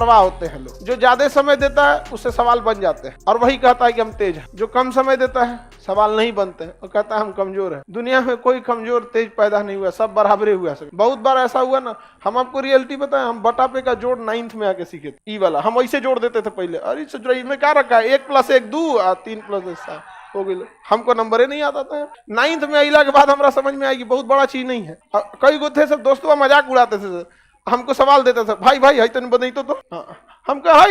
प्रवाह होते हैं लोग। जो ज्यादा समय देता है उससे सवाल बन जाते हैं और वही कहता है कि हम तेज हैं। जो कम समय देता है सवाल नहीं बनते हैं और कहता है हम कमजोर हैं। दुनिया में कोई कमजोर तेज पैदा नहीं हुआ, सब बराबरे हुआ। बहुत बार ऐसा हुआ ना, हम आपको रियलिटी बताएं, हम बटापे का जोड़ 9th में आके सीखे थे। ई वाला हम ऐसे जोड़ देते थे पहले, अरे इसमें क्या रखा है 1 + 1 2 और 3 + 1 7 हो गई। हमको नंबर ही नहीं आता था। 9th में अला के बाद हमरा समझ में आएगी बहुत बड़ा चीज नहीं है। कई गो थे सब दोस्तों मजाक उड़ाते थे, हमको सवाल देते थे, भाई भाई है तेन बदई तो हम कहा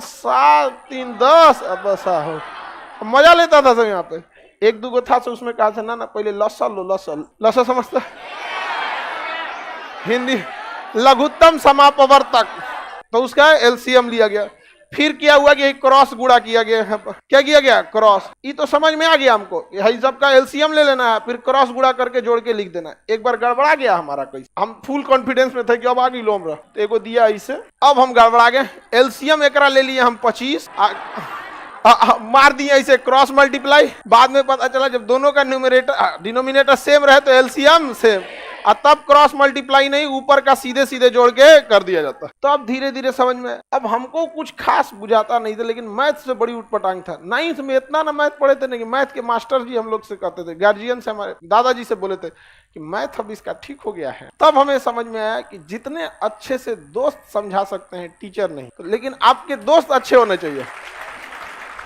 7 3 10 अब ऐसा हो, मजा लेता था सब। यहाँ पे 1 2 गो था तो उसमें कहा था ना पहले लसा लो, लसा समझता हिंदी लघुत्तम समापवर्तक, तो उसका एलसीएम लिया गया। फिर क्या हुआ कि क्रॉस गुणा किया गया है। क्या किया गया? क्रॉस। ये तो समझ में आ गया हमको, यही सबका एलसीएम ले लेना है, फिर क्रॉस गुणा करके जोड़ के लिख देना है। एक बार गड़बड़ा गया हमारा कैसे, हम फुल कॉन्फिडेंस में थे कि अब आ गई लोमरा, तो एगो दिया इसे, अब हम गड़बड़ा गए। एलसीएम एकरा ले लिए हम 25, मार दिया इसे क्रॉस मल्टीप्लाई। बाद में पता चला जब दोनों का डिनोमिनेटर सेम रहे तो एलसीएम सेम, और तब क्रॉस मल्टीप्लाई नहीं, ऊपर का सीधे सीधे जोड़ के कर दिया जाता। तो अब धीरे धीरे समझ में, अब हमको कुछ खास बुझाता नहीं था, लेकिन मैथ से बड़ी उठपटांग था। 9th में इतना ना मैथ पढ़े थे नहीं, मैथ के मास्टर जी हम लोग से कहते थे, गार्जियन से, हमारे दादाजी से बोले थे कि मैथ अब इसका ठीक हो गया है। तब हमें समझ में आया कि जितने अच्छे से दोस्त समझा सकते हैं टीचर नहीं, तो लेकिन आपके दोस्त अच्छे होने चाहिए।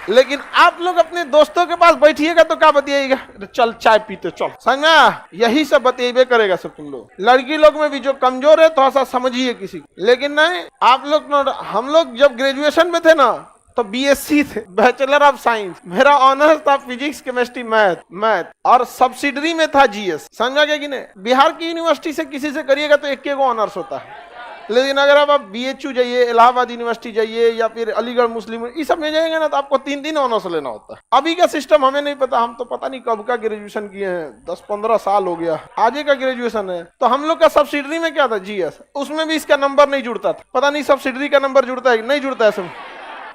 लेकिन आप लोग अपने दोस्तों के पास बैठिएगा तो क्या बतियाएगा, चल चाय पीते चल, समझा, यही सब बतियाबे करेगा सब तुम लोग। लड़की लोग में भी जो कमजोर है थोड़ा सा समझिए किसी को, लेकिन नहीं आप लोग। हम लोग जब ग्रेजुएशन में थे ना तो बीएससी थे, बैचलर ऑफ साइंस, मेरा ऑनर्स था फिजिक्स केमिस्ट्री मैथ और सब्सिडरी में था जीएस, समझा गया कि नहीं। बिहार की यूनिवर्सिटी से किसी से करिएगा तो 1 ऑनर्स होता है, लेकिन अगर आप बीएचयू जाइए, इलाहाबाद यूनिवर्सिटी जाइए या फिर अलीगढ़ मुस्लिम, इस सब में जाएंगे ना तो आपको 3 ऑनर्स लेना होता है। अभी का सिस्टम हमें नहीं पता, हम तो पता नहीं कब का ग्रेजुएशन किए हैं, 10-15 साल हो गया, आगे का ग्रेजुएशन है। तो हम लोग का सब्सिडरी में क्या था, जीएस, उसमें भी इसका नंबर नहीं जुड़ता था। पता नहीं सब्सिडरी का नंबर जुड़ता है नहीं जुड़ता है, सब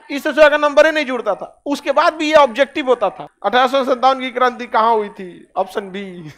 इस तरह का नंबर ही नहीं जुड़ता था। उसके बाद भी ये ऑब्जेक्टिव होता था, 1857 की क्रांति कहाँ हुई थी, ऑप्शन बी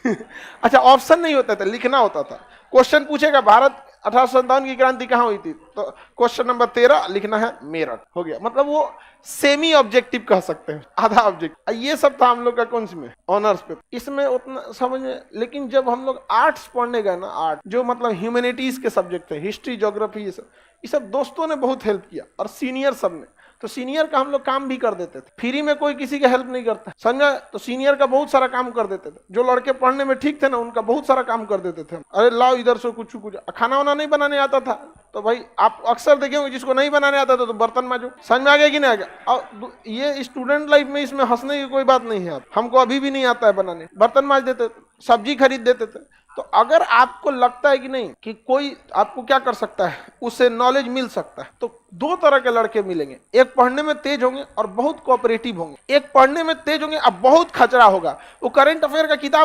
अच्छा ऑप्शन नहीं होता था, लिखना होता था। क्वेश्चन पूछेगा भारत 1857 की क्रांति कहाँ हुई थी, तो क्वेश्चन नंबर 13 लिखना है मेरठ, हो गया। मतलब वो सेमी ऑब्जेक्टिव कह सकते हैं, आधा ऑब्जेक्ट। ये सब था हम लोग का कौन सी में, ऑनर्स पे, इसमें उतना समझ में। लेकिन जब हम लोग आर्ट्स पढ़ने गए ना, आर्ट जो मतलब ह्यूमैनिटीज के सब्जेक्ट थे, हिस्ट्री ज्योग्राफी, ये सब दोस्तों ने बहुत हेल्प किया, और सीनियर सब ने। तो सीनियर का हम लोग काम भी कर देते थे, फ्री में कोई किसी का हेल्प नहीं करता, समझा। तो सीनियर का बहुत सारा काम कर देते थे। जो लड़के पढ़ने में ठीक थे ना, उनका बहुत सारा काम कर देते थे। अरे लाओ इधर से कुछ खाना वाना नहीं बनाने आता था तो भाई आप अक्सर देखेंगे जिसको नहीं बनाने आता था तो बर्तन मांजो, समझ में आ गया कि नहीं आ गया। और ये स्टूडेंट लाइफ में इसमें हंसने की कोई बात नहीं है। हमको अभी भी नहीं आता है बनाने, बर्तन मांज देते थे, सब्जी खरीद देते थे। तो अगर आपको लगता है कि नहीं कि कोई आपको क्या कर सकता है, उससे नॉलेज मिल सकता है, तो 2 तरह के लड़के मिलेंगे। एक पढ़ने में तेज होंगे और बहुत कोऑपरेटिव होंगे, एक पढ़ने में तेज होंगे और बहुत खचरा होगा। वो करंट अफेयर का किताब